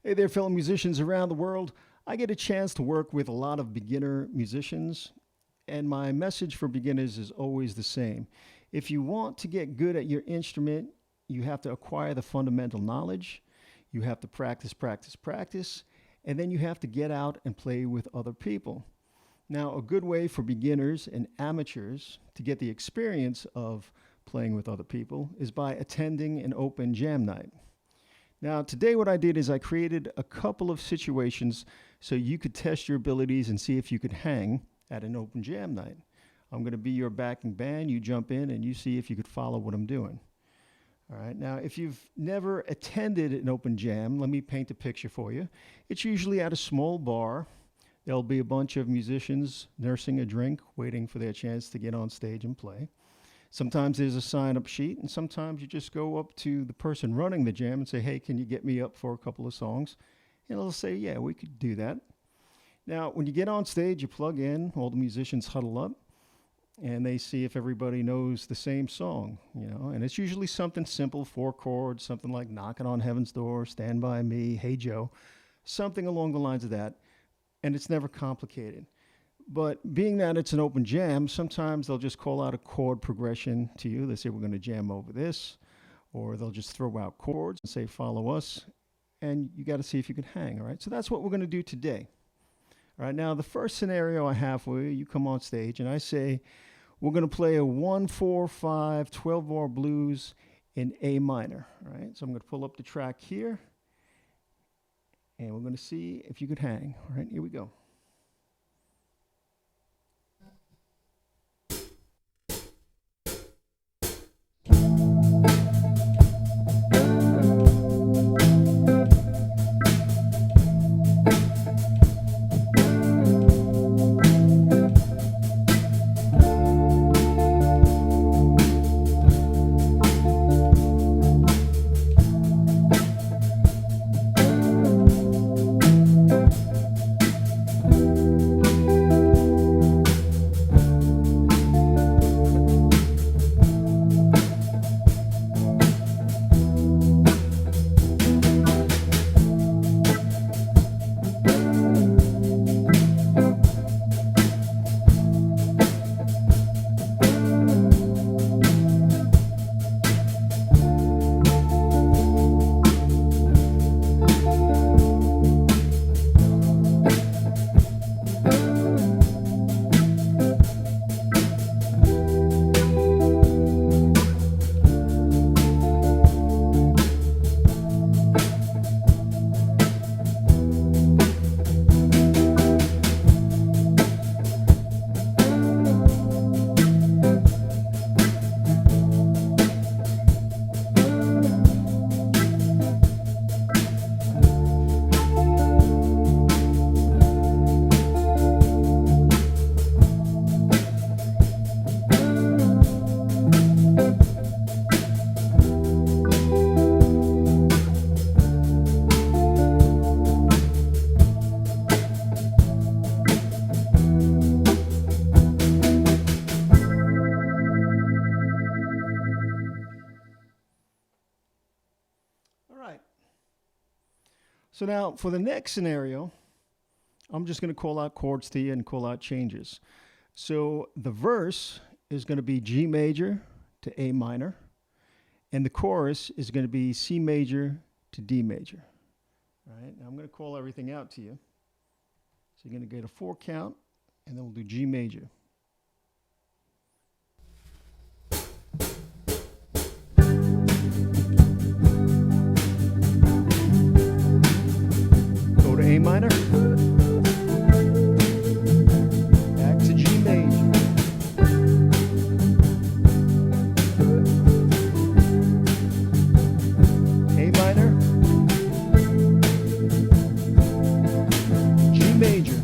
Hey there, fellow musicians around the world. I get a chance to work with a lot of beginner musicians, and my message for beginners is always the same. If you want to get good at your instrument, you have to acquire the fundamental knowledge, you have to practice, practice, practice, and then you have to get out and play with other people. Now, a good way for beginners and amateurs to get the experience of playing with other people is by attending an open jam night. Now, today, what I did is I created a couple of situations so you could test your abilities and see if you could hang at an open jam night. I'm going to be your backing band. You jump in and you see if you could follow what I'm doing. All right. Now, if you've never attended an open jam, let me paint a picture for you. It's usually at a small bar. There'll be a bunch of musicians nursing a drink, waiting for their chance to get on stage and play. Sometimes there's a sign-up sheet, and sometimes you just go up to the person running the jam and say, hey, can you get me up for a couple of songs? And they'll say, yeah, we could do that. Now, when you get on stage, you plug in, all the musicians huddle up, and they see if everybody knows the same song, and it's usually something simple, 4 chords, something like Knocking on Heaven's Door, Stand By Me, Hey Joe, something along the lines of that, and it's never complicated. But being that it's an open jam, sometimes they'll just call out a chord progression to you. They say, we're going to jam over this, or they'll just throw out chords and say, follow us, and you got to see if you can hang, all right? So that's what we're going to do today. All right, now the first scenario I have for you, you come on stage and I say, we're going to play a 1-4-5 12-bar blues in A minor, all right? So I'm going to pull up the track here, and we're going to see if you could hang. All right, here we go. So now for the next scenario, I'm just going to call out chords to you and call out changes. So the verse is going to be G major to A minor, and the chorus is going to be C major to D major. All right, now I'm going to call everything out to you. So you're going to get a 4 count, and then we'll do G major. Go to A minor. Back to G major. A minor. G major.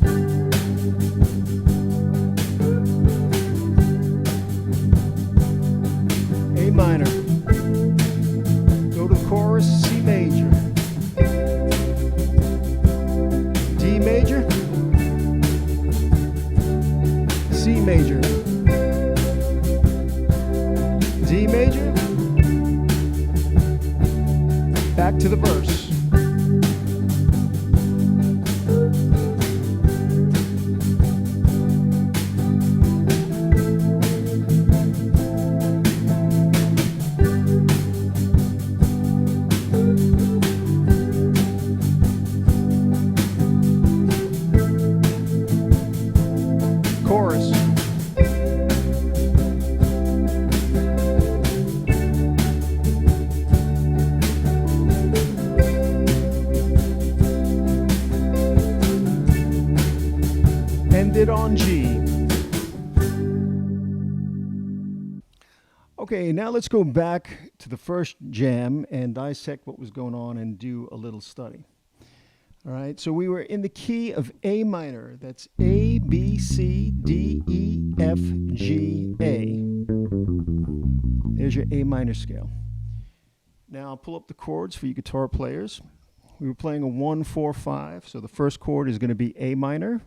A minor. Go to the chorus, C major. D ended on G. Okay, now let's go back to the first jam and dissect what was going on and do a little study. All right, so we were in the key of A minor. That's A, B, C, D, E, F, G, A. There's your A minor scale. Now I'll pull up the chords for you guitar players. We were playing a 1, 4, 5, so the first chord is going to be A minor.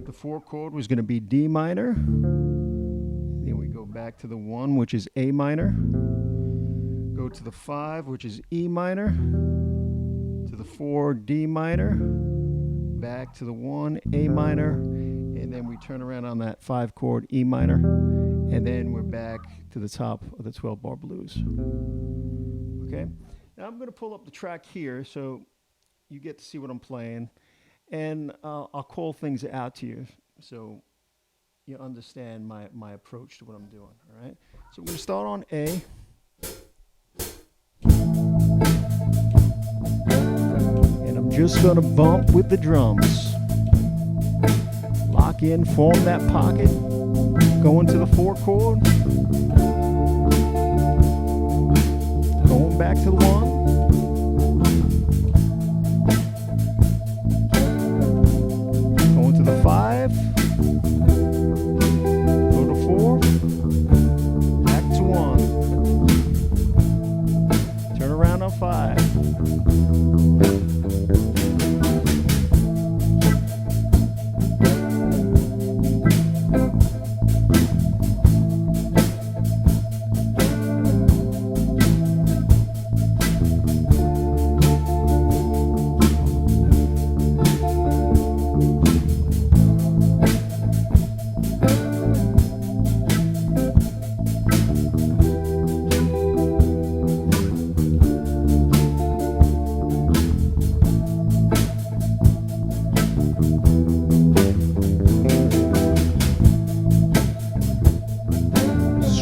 The 4 chord was going to be D minor. Then we go back to the 1, which is A minor. Go to the 5, which is E minor. To the 4, D minor. Back to the 1, A minor. And then we turn around on that 5 chord, E minor. And then we're back to the top of the 12-bar blues. Okay? Now I'm going to pull up the track here so you get to see what I'm playing. And I'll call things out to you so you understand my approach to what I'm doing. All right? So we're going to start on A. And I'm just going to bump with the drums. Lock in, form that pocket. Going to the 4 chord. Going back to the 1. Going to the 5. Go to 4. Back to 1. Turn around on 5.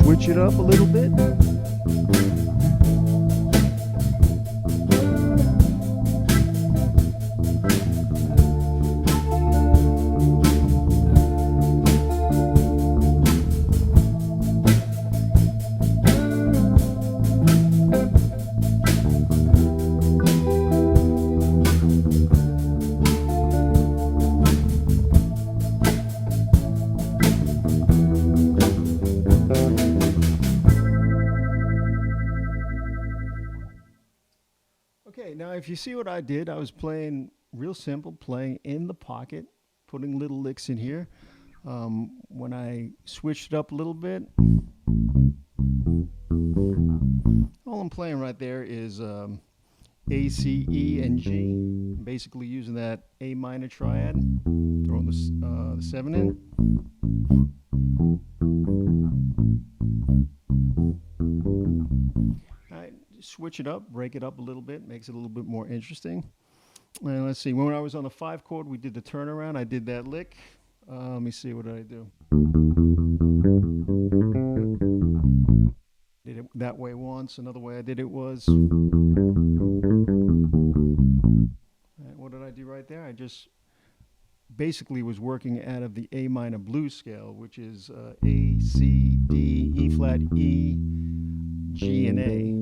Switch it up a little bit. Okay, now if you see what I did, I was playing real simple, playing in the pocket, putting little licks in here. When I switched it up a little bit, all I'm playing right there is A, C, E, and G. Basically using that A minor triad, throwing the 7 in. Switch it up, break it up a little bit, makes it a little bit more interesting. And let's see, when I was on the 5 chord, we did the turnaround. I did that lick. Let me see, what did I do? Did it that way once. Another way I did it was... what did I do right there? I just basically was working out of the A minor blues scale, which is A, C, D, E flat, E, G, and A.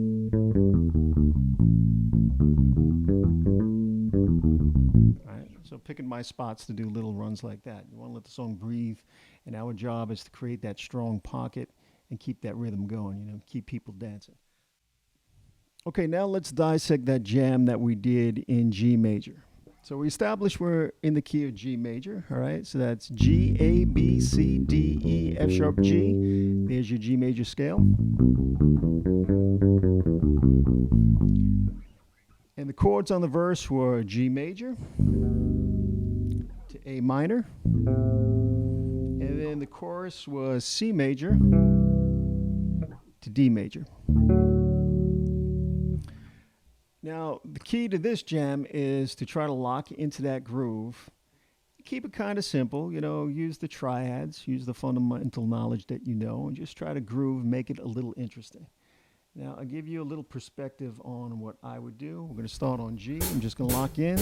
So picking my spots to do little runs like that. You want to let the song breathe, and our job is to create that strong pocket and keep that rhythm going, keep people dancing. Okay, now let's dissect that jam that we did in G major. So we established we're in the key of G major, all right? So that's G, A, B, C, D, E, F sharp, G. There's your G major scale. And the chords on the verse were G major to A minor. And then the chorus was C major to D major. Now, the key to this jam is to try to lock into that groove. Keep it kind of simple, use the triads, use the fundamental knowledge that you know, and just try to groove, make it a little interesting. Now, I'll give you a little perspective on what I would do. We're going to start on G. I'm just going to lock in.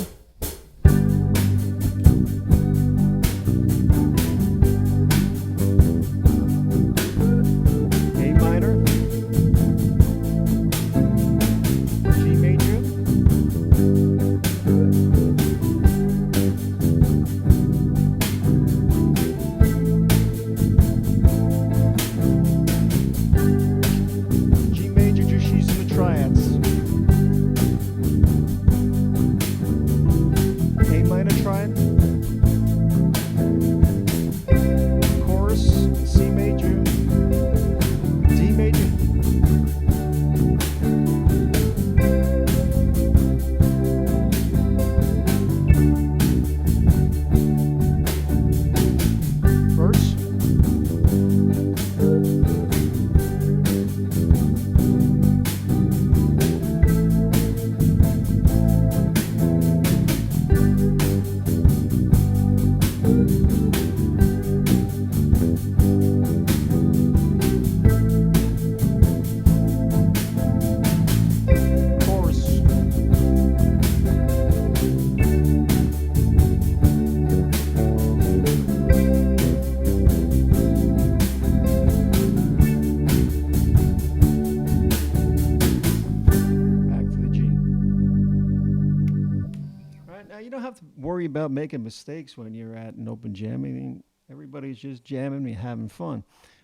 you don't have to worry about making mistakes when you're at an open jam. I mean, everybody's just jamming and having fun.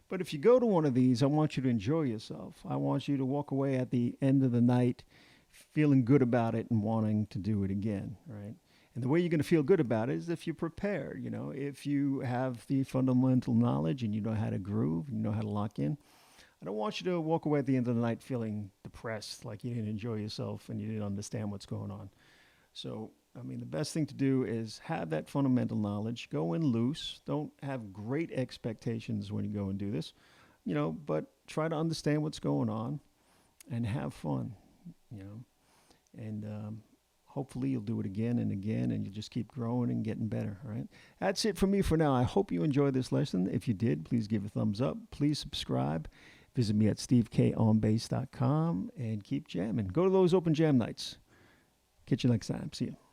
But if you go to one of these, I want you to enjoy yourself. I want you to walk away at the end of the night feeling good about it and wanting to do it again, right? And the way you're going to feel good about it is if you're prepared, if you have the fundamental knowledge and you know how to groove, you know how to lock in. I don't want you to walk away at the end of the night feeling depressed, like you didn't enjoy yourself and you didn't understand what's going on. So, I mean, the best thing to do is have that fundamental knowledge, go in loose, don't have great expectations when you go and do this, but try to understand what's going on and have fun, and hopefully you'll do it again and again, and you just keep growing and getting better, all right? That's it for me for now. I hope you enjoyed this lesson. If you did, please give a thumbs up. Please subscribe. Visit me at stevekonbass.com and keep jamming. Go to those open jam nights. Catch you next time. See you.